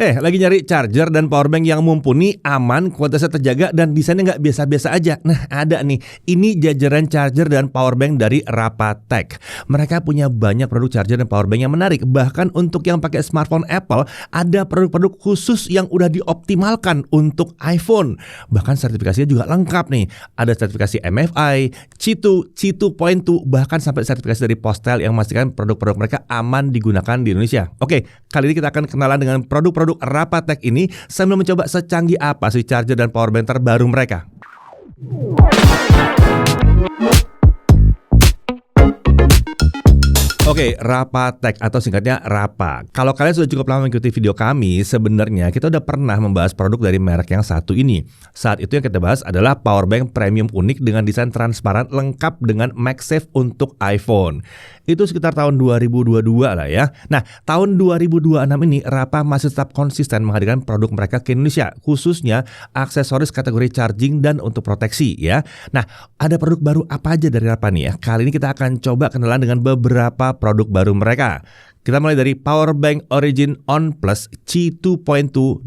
Lagi nyari charger dan powerbank yang mumpuni, aman, kualitasnya terjaga, dan desainnya nggak biasa-biasa aja. Nah, ada nih. Ini jajaran charger dan powerbank dari Rapatech. Mereka punya banyak produk charger dan powerbank yang menarik. Bahkan untuk yang pakai smartphone Apple, ada produk-produk khusus yang udah dioptimalkan untuk iPhone. Bahkan sertifikasinya juga lengkap nih. Ada sertifikasi MFI, C2, C2.2, bahkan sampai sertifikasi dari Postel yang memastikan produk-produk mereka aman digunakan di Indonesia. Oke, kali ini kita akan kenalan dengan produk Rapatech ini sambil mencoba secanggih apa sih charger dan powerbank terbaru mereka. Oke, Rapatech atau singkatnya Rapa. Kalau kalian sudah cukup lama mengikuti video kami, sebenarnya kita udah pernah membahas produk dari merek yang satu ini. Saat itu yang kita bahas adalah powerbank premium unik dengan desain transparan lengkap dengan MagSafe untuk iPhone. Itu sekitar tahun 2022 lah ya. Nah, tahun 2026 ini Rapa masih tetap konsisten menghadirkan produk mereka ke Indonesia, khususnya aksesoris kategori charging dan untuk proteksi ya. Nah, ada produk baru apa aja dari Rapa nih ya? Kali ini kita akan coba kenalan dengan beberapa produk baru mereka. Kita mulai dari Powerbank Origin On Plus C2.2 25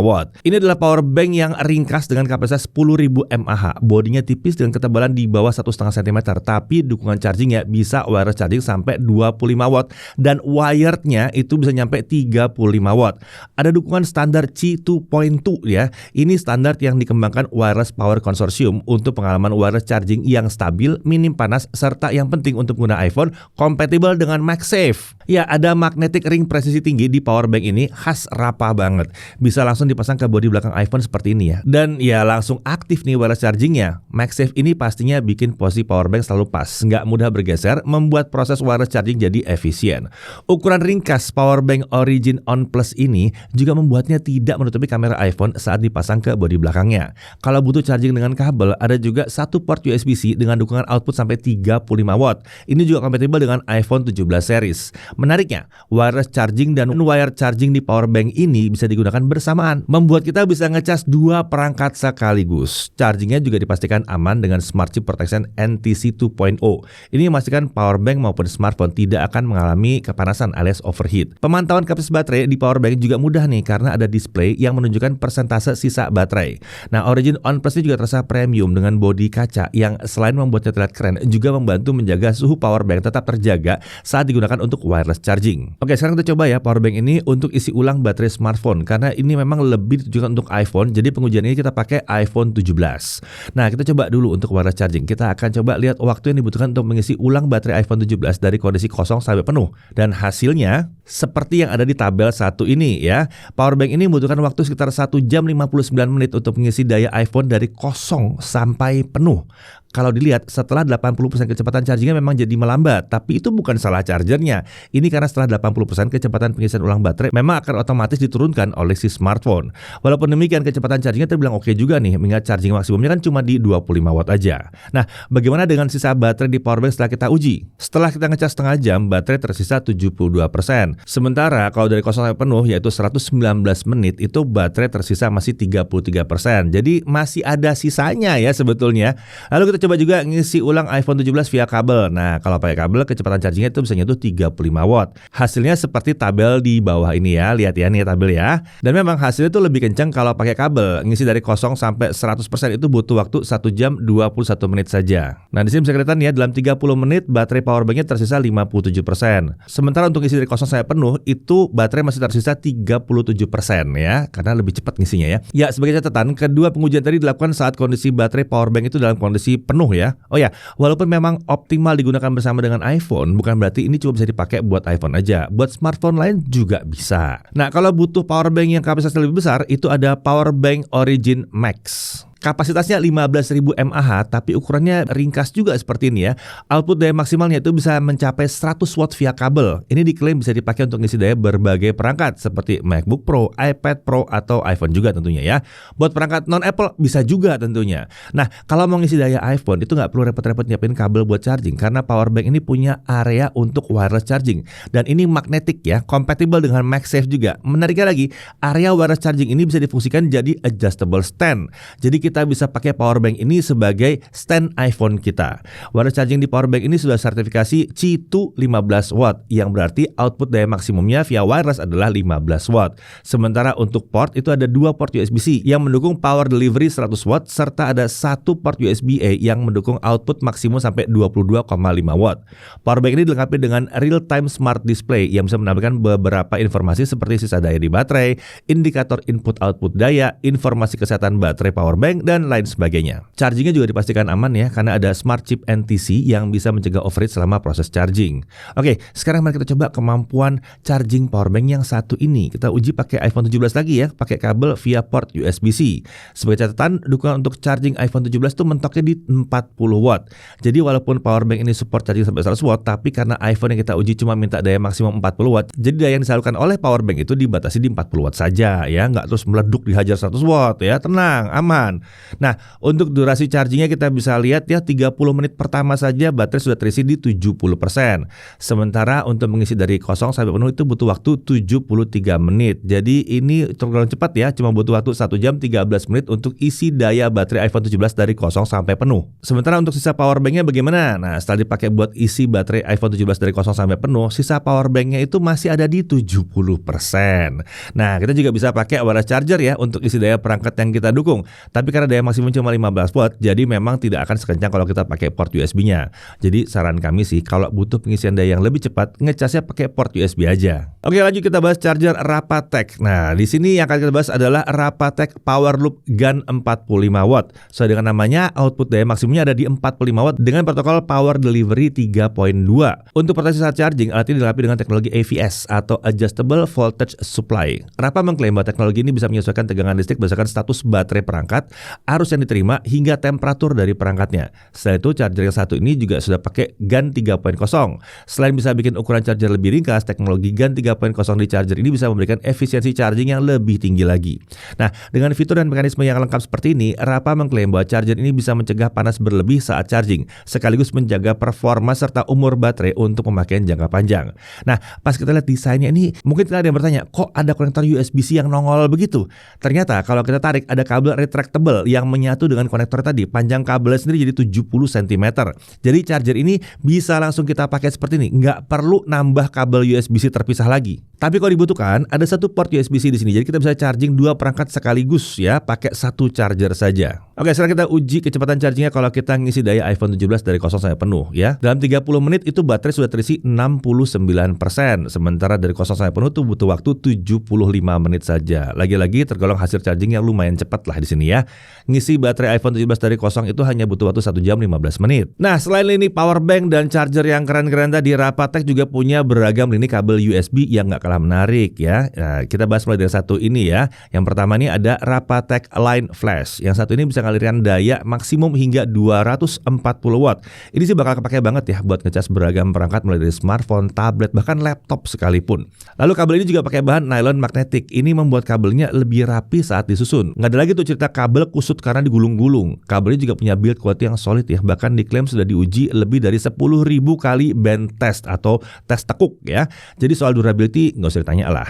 watt. Ini adalah powerbank yang ringkas dengan kapasitas 10.000 mAh. Bodinya tipis dengan ketebalan di bawah 1,5 cm, tapi dukungan chargingnya bisa wireless charging sampai 25 watt dan wirednya itu bisa nyampe 35 watt. Ada dukungan standar C2.2 ya. Ini standar yang dikembangkan Wireless Power Consortium untuk pengalaman wireless charging yang stabil, minim panas, serta yang penting untuk pengguna iPhone, kompatibel dengan MagSafe. Ya, ada magnetic ring presisi tinggi di powerbank ini, khas Rapa banget. Bisa langsung dipasang ke bodi belakang iPhone seperti ini ya. Dan ya langsung aktif nih wireless chargingnya. MagSafe ini pastinya bikin posisi powerbank selalu pas, nggak mudah bergeser, membuat proses wireless charging jadi efisien. Ukuran ringkas powerbank Origin On Plus ini juga membuatnya tidak menutupi kamera iPhone saat dipasang ke bodi belakangnya. Kalau butuh charging dengan kabel, ada juga satu port USB-C dengan dukungan output sampai 35 watt. Ini juga kompatibel dengan iPhone 17 series. Menariknya, wireless charging dan wired charging di powerbank ini bisa digunakan bersamaan, membuat kita bisa ngecas dua perangkat sekaligus. Chargingnya juga dipastikan aman dengan Smart Chip Protection NTC 2.0. Ini memastikan powerbank maupun smartphone tidak akan mengalami kepanasan alias overheat. Pemantauan kapasitas baterai di powerbank juga mudah nih karena ada display yang menunjukkan persentase sisa baterai. Nah, Origin On Plus ini juga terasa premium dengan bodi kaca yang selain membuatnya terlihat keren, juga membantu menjaga suhu powerbank tetap terjaga saat digunakan untuk wireless charging. Oke, sekarang kita coba ya powerbank ini untuk isi ulang baterai smartphone karena ini memang lebih ditujukan untuk iPhone. Jadi pengujian ini kita pakai iPhone 17. Nah, kita coba dulu untuk wireless charging. Kita akan coba lihat waktu yang dibutuhkan untuk mengisi ulang baterai iPhone 17 dari kondisi kosong sampai penuh. Dan hasilnya seperti yang ada di tabel satu ini ya. Powerbank ini membutuhkan waktu sekitar 1 jam 59 menit untuk mengisi daya iPhone dari kosong sampai penuh. Kalau dilihat setelah 80% kecepatan chargingnya memang jadi melambat, tapi itu bukan salah chargernya. Ini karena setelah 80% kecepatan pengisian ulang baterai memang akan otomatis diturunkan oleh si smartphone. Walaupun demikian kecepatan chargingnya terbilang oke juga nih, mengingat charging maksimumnya kan cuma di 25 watt aja. Nah, bagaimana dengan sisa baterai di powerbank setelah kita uji? Setelah kita ngecas setengah jam, baterai tersisa 72%. Sementara kalau dari kosong sampai penuh yaitu 119 menit, itu baterai tersisa masih 33%. Jadi masih ada sisanya ya sebetulnya. Lalu kita coba juga ngisi ulang iPhone 17 via kabel. Nah, kalau pakai kabel kecepatan chargingnya itu bisa nyentuh 35 watt. Hasilnya seperti tabel di bawah ini ya. Lihat ya nih tabel ya. Dan memang hasilnya itu lebih kencang kalau pakai kabel. Ngisi dari 0 sampai 100% itu butuh waktu 1 jam 21 menit saja. Nah, di sini bisa kelihatan ya dalam 30 menit baterai powerbanknya tersisa 57%. Sementara untuk ngisi dari 0 sampai penuh itu baterai masih tersisa 37% ya, karena lebih cepat ngisinya ya. Ya, sebagai catatan, kedua pengujian tadi dilakukan saat kondisi baterai powerbank itu dalam kondisi penuh ya. Oh ya, walaupun memang optimal digunakan bersama dengan iPhone, bukan berarti ini cuma bisa dipakai buat iPhone aja. Buat smartphone lain juga bisa. Nah, kalau butuh powerbank yang kapasitasnya lebih besar, itu ada Powerbank Origin Max. Kapasitasnya 15.000 mAh, tapi ukurannya ringkas juga seperti ini ya. Output daya maksimalnya itu bisa mencapai 100 watt via kabel. Ini diklaim bisa dipakai untuk ngisi daya berbagai perangkat seperti MacBook Pro, iPad Pro, atau iPhone juga tentunya ya. Buat perangkat non-Apple bisa juga tentunya. Nah, kalau mau ngisi daya iPhone itu nggak perlu repot-repot nyiapin kabel buat charging karena powerbank ini punya area untuk wireless charging. Dan ini magnetik ya, kompatibel dengan MagSafe juga. Menariknya lagi, area wireless charging ini bisa difungsikan jadi adjustable stand. Jadi kita kita bisa pakai power bank ini sebagai stand iPhone kita. Wireless charging di power bank ini sudah sertifikasi Qi2 15 watt, yang berarti output daya maksimumnya via wireless adalah 15 watt. Sementara untuk port itu ada 2 port USB-C yang mendukung power delivery 100 watt, serta ada 1 port USB-A yang mendukung output maksimum sampai 22,5 watt. Power bank ini dilengkapi dengan real-time smart display yang bisa menampilkan beberapa informasi seperti sisa daya di baterai, indikator input-output daya, informasi kesehatan baterai power bank, dan lain sebagainya. Chargingnya juga dipastikan aman ya, karena ada smart chip NTC yang bisa mencegah overheat selama proses charging. Oke, sekarang mari kita coba kemampuan charging power bank yang satu ini. Kita uji pakai iPhone 17 lagi ya, pakai kabel via port USB-C. Sebagai catatan, dukungan untuk charging iPhone 17 itu mentoknya di 40 watt. Jadi walaupun power bank ini support charging sampai 100 watt, tapi karena iPhone yang kita uji cuma minta daya maksimum 40 watt, jadi daya yang disalurkan oleh power bank itu dibatasi di 40 watt saja ya, nggak terus meleduk dihajar 100 watt ya, tenang, aman. Nah, untuk durasi chargingnya kita bisa lihat ya, 30 menit pertama saja baterai sudah terisi di 70%. Sementara untuk mengisi dari kosong sampai penuh itu butuh waktu 73 menit. Jadi ini tergolong cepat ya, cuma butuh waktu 1 jam 13 menit untuk isi daya baterai iPhone 17 dari kosong sampai penuh. Sementara untuk sisa power banknya bagaimana? Nah, setelah dipakai buat isi baterai iPhone 17 dari kosong sampai penuh, sisa power banknya itu masih ada di 70%. Nah, kita juga bisa pakai wireless charger ya untuk isi daya perangkat yang kita dukung. Tapi karena daya maksimum cuma 15 watt, jadi memang tidak akan sekencang kalau kita pakai port USB-nya. Jadi saran kami sih, kalau butuh pengisian daya yang lebih cepat, ngecasnya pakai port USB aja. Oke, lanjut kita bahas charger Rapatech. Nah, di sini yang akan kita bahas adalah Rapatech PowerLoop GaN 45 watt. Sesuai dengan namanya, output daya maksimumnya ada di 45 watt dengan protokol Power Delivery 3.2. Untuk proteksi saat charging, alat ini dilengkapi dengan teknologi AVS atau Adjustable Voltage Supply. Rapa mengklaim bahwa teknologi ini bisa menyesuaikan tegangan listrik berdasarkan status baterai perangkat, arus yang diterima, hingga temperatur dari perangkatnya. Selain itu, charger yang satu ini juga sudah pakai GaN 3.0. Selain bisa bikin ukuran charger lebih ringkas, teknologi GaN 3.0 di charger ini bisa memberikan efisiensi charging yang lebih tinggi lagi. Nah, dengan fitur dan mekanisme yang lengkap seperti ini, Rapa mengklaim bahwa charger ini bisa mencegah panas berlebih saat charging, sekaligus menjaga performa serta umur baterai untuk pemakaian jangka panjang. Nah, pas kita lihat desainnya ini, mungkin kita ada yang bertanya, kok ada konektor USB-C yang nongol begitu? Ternyata kalau kita tarik, ada kabel retractable yang menyatu dengan konektor tadi. Panjang kabelnya sendiri jadi 70 cm. Jadi charger ini bisa langsung kita pakai seperti ini, nggak perlu nambah kabel USB-C terpisah lagi. Tapi kalau dibutuhkan, ada satu port USB-C di sini. Jadi kita bisa charging 2 perangkat sekaligus ya, pakai satu charger saja. Oke, sekarang kita uji kecepatan chargingnya kalau kita ngisi daya iPhone 17 dari kosong sampai penuh ya. Dalam 30 menit itu baterai sudah terisi 69%. Sementara dari kosong sampai penuh itu butuh waktu 75 menit saja. Lagi-lagi tergolong hasil charging yang lumayan cepat lah di sini ya. Ngisi baterai iPhone 17 dari kosong itu hanya butuh waktu 1 jam 15 menit. Nah, selain ini power bank dan charger yang keren-keren tadi, Rapatech juga punya beragam lini kabel USB yang nggak kalah menarik ya. Nah, kita bahas mulai dari satu ini ya. Yang pertama ini ada Rapatech Line Flash. Yang satu ini bisa ngalirkan daya maksimum hingga 240 watt. Ini sih bakal kepake banget ya buat ngecas beragam perangkat mulai dari smartphone, tablet, bahkan laptop sekalipun. Lalu kabel ini juga pakai bahan nylon magnetik. Ini membuat kabelnya lebih rapi saat disusun. Nggak ada lagi tuh cerita kabel kusut karena digulung-gulung. Kabelnya juga punya build quality yang solid ya. Bahkan diklaim sudah diuji lebih dari 10.000 kali bend test atau tes tekuk ya. Jadi soal durability nggak usah ditanya lah.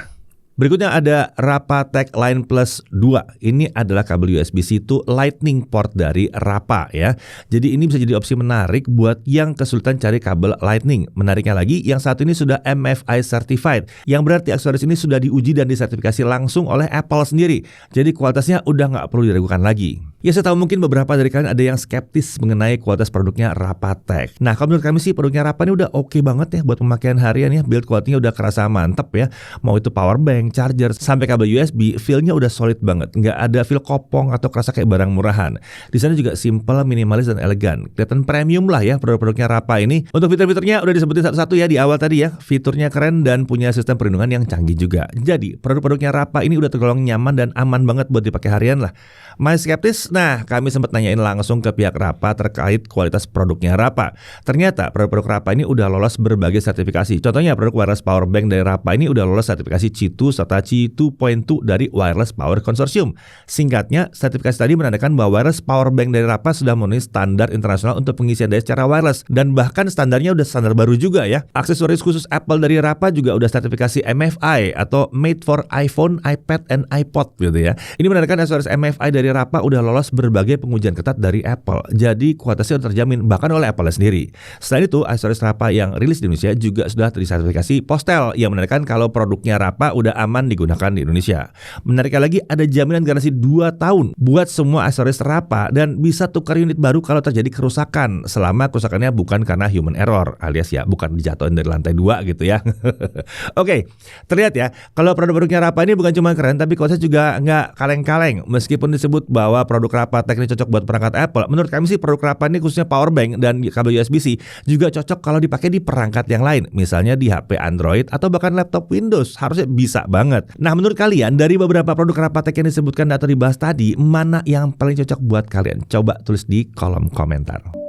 Berikutnya ada Rapatech Line Plus 2. Ini adalah kabel USB-C to Lightning port dari Rapa ya. Jadi ini bisa jadi opsi menarik buat yang kesulitan cari kabel Lightning. Menariknya lagi, yang satu ini sudah MFI certified, yang berarti aksesoris ini sudah diuji dan disertifikasi langsung oleh Apple sendiri. Jadi kualitasnya udah nggak perlu diragukan lagi. Ya, saya tahu mungkin beberapa dari kalian ada yang skeptis mengenai kualitas produknya Rapatech. Nah, kalau menurut kami sih produknya Rapa ini udah oke banget ya buat pemakaian harian ya. Build quality-nya udah kerasa mantep ya. Mau itu power bank, charger, sampai kabel USB, feel-nya udah solid banget. Nggak ada feel kopong atau kerasa kayak barang murahan. Desainnya juga simple, minimalis, dan elegan. Kelihatan premium lah ya produk-produknya Rapa ini. Untuk fitur-fiturnya udah disebutin satu-satu ya di awal tadi ya. Fiturnya keren dan punya sistem perlindungan yang canggih juga. Jadi produk-produknya Rapa ini udah tergolong nyaman dan aman banget buat dipakai harian lah. Masih skeptis? Nah, kami sempat nanyain langsung ke pihak Rapa terkait kualitas produknya Rapa. Ternyata produk-produk Rapa ini udah lolos berbagai sertifikasi. Contohnya produk wireless power bank dari Rapa ini udah lolos sertifikasi Qi2 serta Qi2.2 dari Wireless Power Consortium. Singkatnya, sertifikasi tadi menandakan bahwa wireless power bank dari Rapa sudah memenuhi standar internasional untuk pengisian daya secara wireless, dan bahkan standarnya udah standar baru juga ya. Aksesoris khusus Apple dari Rapa juga udah sertifikasi MFI atau Made for iPhone, iPad, and iPod gitu ya. Ini menandakan aksesoris MFI dari Rapa udah lolos lolos berbagai pengujian ketat dari Apple. Jadi kualitasnya sudah terjamin bahkan oleh Apple sendiri. Selain itu, aksesoris Rapa yang rilis di Indonesia juga sudah disertifikasi Postel yang menandakan kalau produknya Rapa udah aman digunakan di Indonesia. Menariknya lagi, ada jaminan garansi 2 tahun buat semua aksesoris Rapa dan bisa tukar unit baru kalau terjadi kerusakan selama kerusakannya bukan karena human error alias ya bukan dijatuhin dari lantai 2 gitu ya. Oke, terlihat ya kalau produk-produknya Rapa ini bukan cuma keren tapi kualitasnya juga nggak kaleng-kaleng. Meskipun disebut bahwa produk Rapa teknik cocok buat perangkat Apple, menurut kami sih produk Rapa ini khususnya power bank dan kabel USB-C juga cocok kalau dipakai di perangkat yang lain, misalnya di HP Android atau bahkan laptop Windows. Harusnya bisa banget. Nah, menurut kalian dari beberapa produk Rapa Tech yang disebutkan atau dibahas tadi, mana yang paling cocok buat kalian? Coba tulis di kolom komentar.